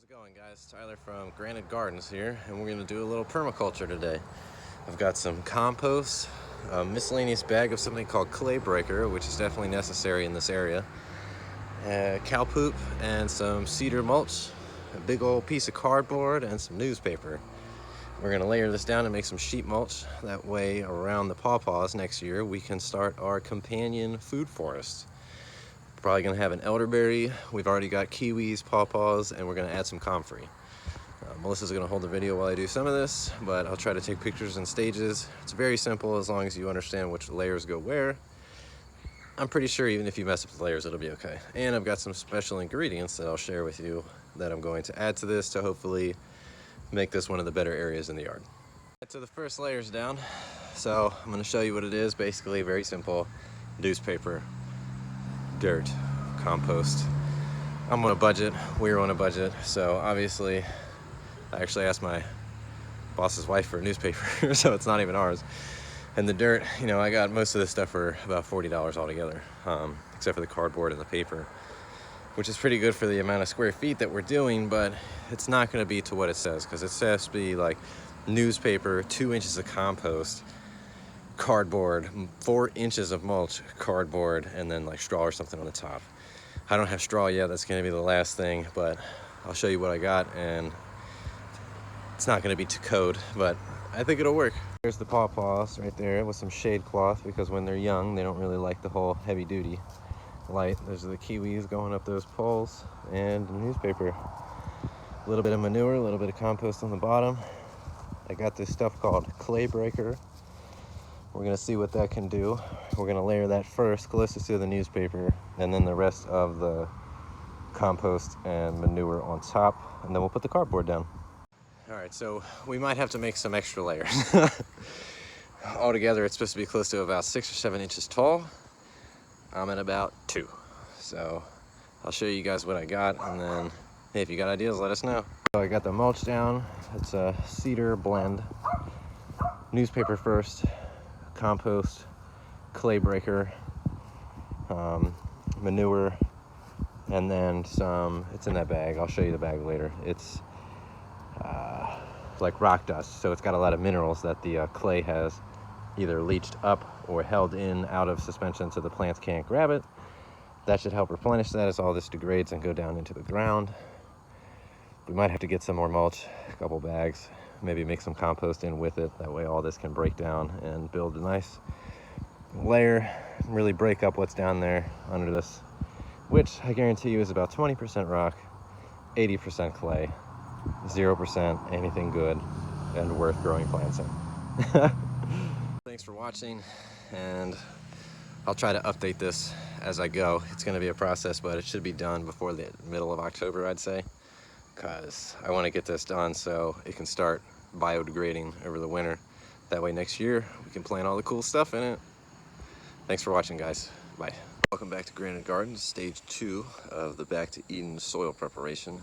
How's it going, guys? Tyler from Granted Gardens here, and we're going to do a little permaculture today. I've got some compost, a miscellaneous bag of something called clay breaker, which is definitely necessary in this area, cow poop, and some cedar mulch, a big old piece of cardboard, and some newspaper. We're going to layer this down and make some sheep mulch. That way, around the Paw Paws next year, we can start our companion food forest. Probably gonna have an elderberry. We've already got kiwis, pawpaws, and we're gonna add some comfrey. Melissa's gonna hold the video while I do some of this, but I'll try to take pictures in stages. It's very simple as long as you understand which layers go where. I'm pretty sure even if you mess up the layers, it'll be okay. And I've got some special ingredients that I'll share with you that I'm going to add to this to hopefully make this one of the better areas in the yard. So the first layer's down. So I'm gonna show you what it is. Basically very simple: newspaper, dirt, compost. I'm on a budget, we're on a budget, so obviously I actually asked my boss's wife for a newspaper, so it's not even ours. And the dirt, you know, I got most of this stuff for about $40 altogether, except for the cardboard and the paper, which is pretty good for the amount of square feet that we're doing, but it's not going to be to what it says, because it says to be like newspaper, 2 inches of compost, cardboard, 4 inches of mulch, cardboard, and then like straw or something on the top. I don't have straw yet. That's going to be the last thing, but I'll show you what I got, and it's not going to be to code, but I think it'll work. Here's the Paw Paws right there with some shade cloth, because when they're young they don't really like the whole heavy duty light. There's the kiwis going up those poles, and the newspaper. A little bit of manure, a little bit of compost on the bottom. I got this stuff called clay breaker. We're gonna see what that can do. We're gonna layer that first closest to the newspaper, and then the rest of the compost and manure on top, and then we'll put the cardboard down. All right, so we might have to make some extra layers. Altogether, it's supposed to be close to about 6 or 7 inches tall. I'm at about 2. So I'll show you guys what I got, and then hey, if you got ideas, let us know. So I got the mulch down. It's a cedar blend. Newspaper first, compost, clay breaker, manure, and then some, it's in that bag, I'll show you the bag later. It's like rock dust, so it's got a lot of minerals that the clay has either leached up or held in out of suspension so the plants can't grab it. That should help replenish that as all this degrades and go down into the ground. We might have to get some more mulch, a couple bags, maybe make some compost in with it. That way all this can break down and build a nice layer, really break up what's down there under this, which I guarantee you is about 20% rock, 80% clay, 0% anything good and worth growing plants in. Thanks for watching, and I'll try to update this as I go. It's going to be a process, but it should be done before the middle of October, I'd say, because I want to get this done so it can start biodegrading over the winter. That way next year we can plant all the cool stuff in it. Thanks for watching, guys. Bye. Welcome back to Granted Gardens, stage 2 of the Back to Eden soil preparation.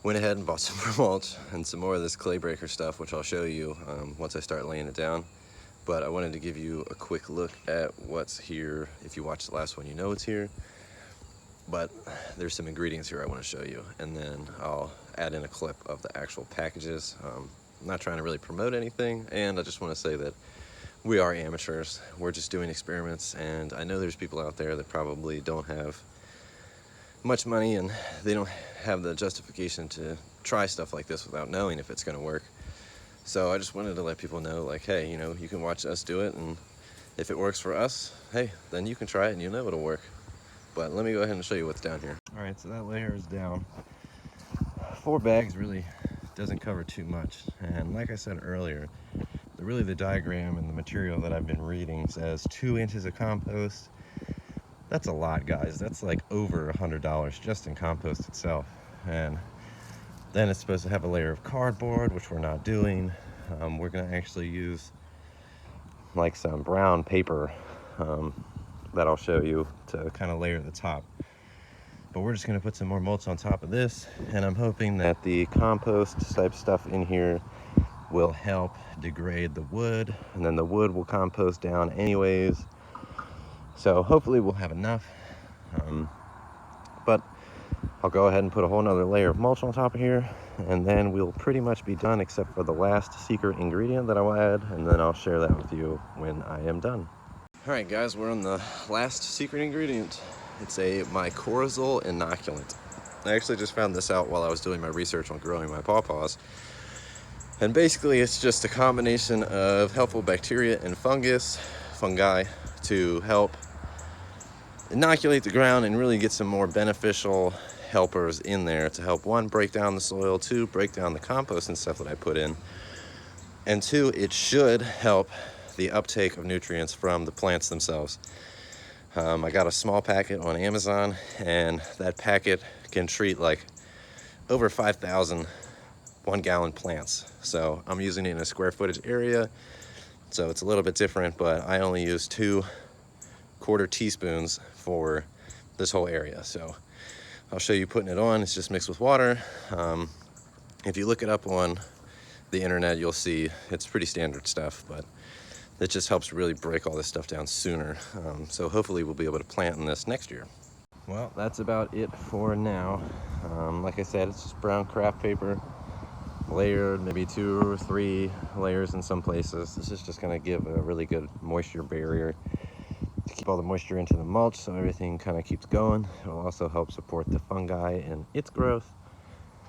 Went ahead and bought some more mulch and some more of this clay breaker stuff, which I'll show you once I start laying it down. But I wanted to give you a quick look at what's here. If you watched the last one, you know it's here. But there's some ingredients here I want to show you, and then I'll add in a clip of the actual packages. I'm not trying to really promote anything, and I just want to say that we are amateurs. We're just doing experiments, and I know there's people out there that probably don't have much money and they don't have the justification to try stuff like this without knowing if it's going to work. So I just wanted to let people know, like, hey, you know, you can watch us do it, and if it works for us, hey, then you can try it and you know it'll work. But let me go ahead and show you what's down here. All right, so that layer is down. 4 bags really doesn't cover too much, and like I said earlier, the diagram and the material that I've been reading says 2 inches of compost. That's a lot, guys. That's like over $100 just in compost itself. And then it's supposed to have a layer of cardboard, which we're not doing. We're gonna actually use like some brown paper that I'll show you to kind of layer the top. But we're just gonna put some more mulch on top of this, and I'm hoping that the compost type stuff in here will help degrade the wood, and then the wood will compost down anyways. So hopefully we'll have enough. But I'll go ahead and put a whole nother layer of mulch on top of here, and then we'll pretty much be done except for the last secret ingredient that I'll add, and then I'll share that with you when I am done. All right, guys, we're on the last secret ingredient. It's a mycorrhizal inoculant. I actually just found this out while I was doing my research on growing my Paw Paws. And basically, it's just a combination of helpful bacteria and fungi, to help inoculate the ground and really get some more beneficial helpers in there to help, one, break down the soil, two, break down the compost and stuff that I put in, and two, it should help the uptake of nutrients from the plants themselves. I got a small packet on Amazon, and that packet can treat like over 5,000 1-gallon plants. So I'm using it in a square footage area, so it's a little bit different, but I only use 2 quarter teaspoons for this whole area. So I'll show you putting it on. It's just mixed with water. If you look it up on the internet, you'll see it's pretty standard stuff, but it just helps really break all this stuff down sooner. So hopefully we'll be able to plant in this next year. Well, that's about it for now. Like I said, it's just brown craft paper, layered, maybe 2 or 3 layers in some places. This is just gonna give a really good moisture barrier to keep all the moisture into the mulch, so everything kind of keeps going. It will also help support the fungi and its growth.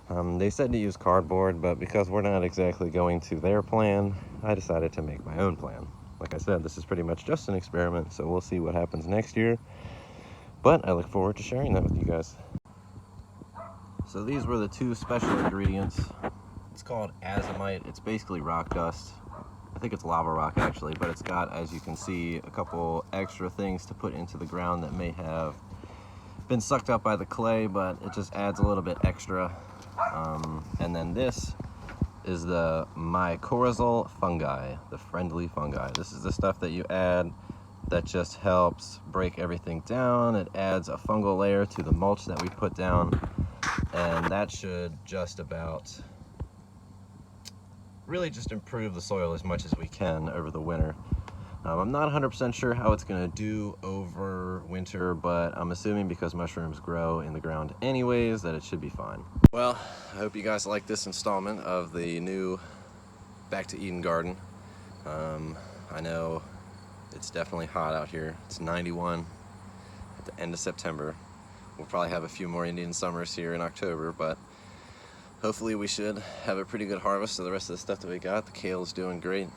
They said to use cardboard, but because we're not exactly going to their plan, I decided to make my own plan. Like I said, this is pretty much just an experiment, so we'll see what happens next year. But I look forward to sharing that with you guys. So these were the 2 special ingredients. It's called azomite. It's basically rock dust. I think it's lava rock actually, but it's got, as you can see, a couple extra things to put into the ground that may have been sucked up by the clay, but it just adds a little bit extra. And then this is the mycorrhizal fungi, the friendly fungi. This is the stuff that you add that just helps break everything down. It adds a fungal layer to the mulch that we put down, and that should just about really just improve the soil as much as we can over the winter. I'm not 100% sure how it's going to do over winter, but I'm assuming because mushrooms grow in the ground anyways that it should be fine. Well, I hope you guys like this installment of the new Back to Eden garden. I know it's definitely hot out here. It's 91 at the end of September. We'll probably have a few more Indian summers here in October, but hopefully we should have a pretty good harvest of the rest of the stuff that we got. The kale is doing great.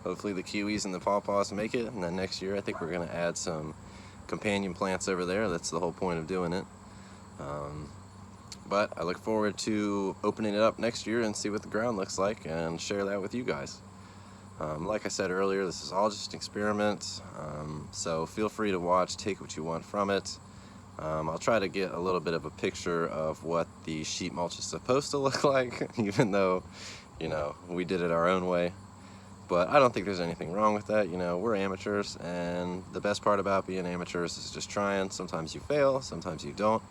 Hopefully the kiwis and the pawpaws make it, and then next year I think we're going to add some companion plants over there. That's the whole point of doing it. But I look forward to opening it up next year and see what the ground looks like and share that with you guys. Like I said earlier, this is all just an experiment, so feel free to watch, take what you want from it. I'll try to get a little bit of a picture of what the sheet mulch is supposed to look like, even though, you know, we did it our own way. But I don't think there's anything wrong with that. You know, we're amateurs, and the best part about being amateurs is just trying. Sometimes you fail, sometimes you don't.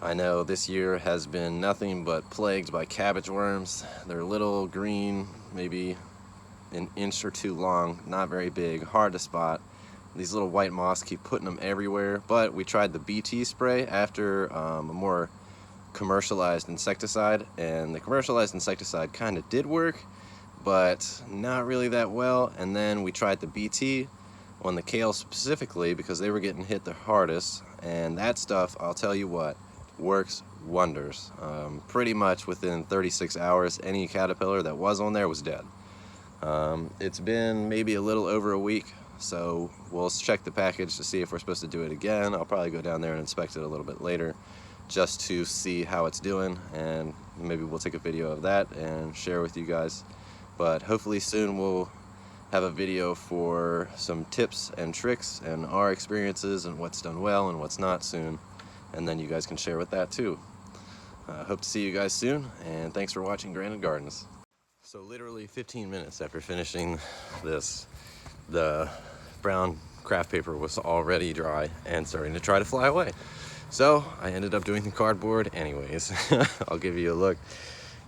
I know this year has been nothing but plagued by cabbage worms. They're little, green, maybe an inch or 2 long, not very big, hard to spot. These little white moths keep putting them everywhere, but we tried the BT spray after a more commercialized insecticide, and the commercialized insecticide kind of did work, but not really that well. And then we tried the BT on the kale specifically because they were getting hit the hardest, and that stuff, I'll tell you what, works wonders. Pretty much within 36 hours, any caterpillar that was on there was dead. It's been maybe a little over a week, so we'll check the package to see if we're supposed to do it again. I'll probably go down there and inspect it a little bit later just to see how it's doing, and maybe we'll take a video of that and share with you guys. But hopefully soon we'll have a video for some tips and tricks and our experiences and what's done well and what's not soon, and then you guys can share with that too. Hope to see you guys soon, and thanks for watching Granted Gardens. So literally 15 minutes after finishing this, the brown craft paper was already dry and starting to try to fly away. So I ended up doing the cardboard anyways. I'll give you a look,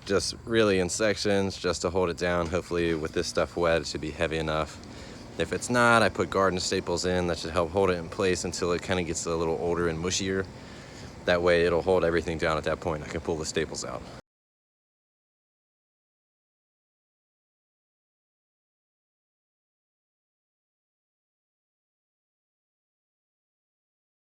just really in sections just to hold it down. Hopefully with this stuff wet, it should be heavy enough. If it's not, I put garden staples in that should help hold it in place until it kind of gets a little older and mushier. That way it'll hold everything down at that point. I can pull the staples out.